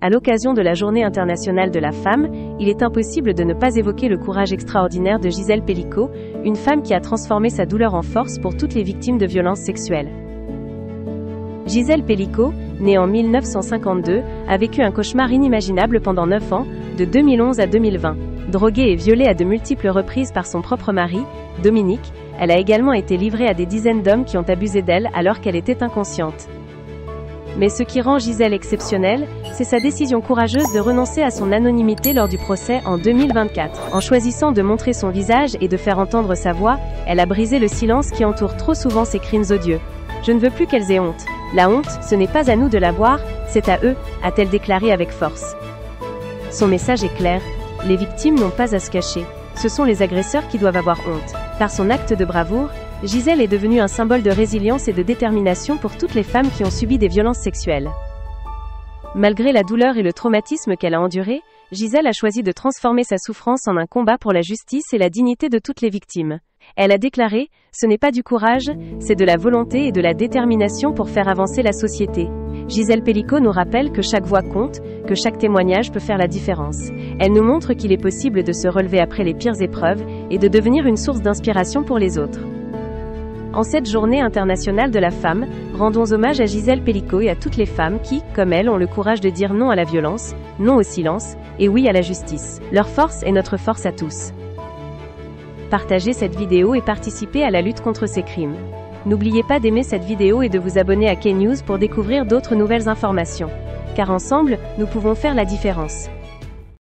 À l'occasion de la Journée internationale de la femme, il est impossible de ne pas évoquer le courage extraordinaire de Gisèle Pelicot, une femme qui a transformé sa douleur en force pour toutes les victimes de violences sexuelles. Gisèle Pelicot, née en 1952, a vécu un cauchemar inimaginable pendant 9 ans, de 2011 à 2020. Droguée et violée à de multiples reprises par son propre mari, Dominique, elle a également été livrée à des dizaines d'hommes qui ont abusé d'elle alors qu'elle était inconsciente. Mais ce qui rend Gisèle exceptionnelle, c'est sa décision courageuse de renoncer à son anonymité lors du procès en 2024. En choisissant de montrer son visage et de faire entendre sa voix, elle a brisé le silence qui entoure trop souvent ces crimes odieux. Je ne veux plus qu'elles aient honte. La honte, ce n'est pas à nous de l'avoir, c'est à eux, a-t-elle déclaré avec force. Son message est clair, les victimes n'ont pas à se cacher. Ce sont les agresseurs qui doivent avoir honte. Par son acte de bravoure, Gisèle est devenue un symbole de résilience et de détermination pour toutes les femmes qui ont subi des violences sexuelles. Malgré la douleur et le traumatisme qu'elle a enduré, Gisèle a choisi de transformer sa souffrance en un combat pour la justice et la dignité de toutes les victimes. Elle a déclaré « Ce n'est pas du courage, c'est de la volonté et de la détermination pour faire avancer la société ». Gisèle Pelicot nous rappelle que chaque voix compte, que chaque témoignage peut faire la différence. Elle nous montre qu'il est possible de se relever après les pires épreuves et de devenir une source d'inspiration pour les autres. En cette journée internationale de la femme, rendons hommage à Gisèle Pelicot et à toutes les femmes qui, comme elle, ont le courage de dire non à la violence, non au silence, et oui à la justice. Leur force est notre force à tous. Partagez cette vidéo et participez à la lutte contre ces crimes. N'oubliez pas d'aimer cette vidéo et de vous abonner à KNews pour découvrir d'autres nouvelles informations. Car ensemble, nous pouvons faire la différence.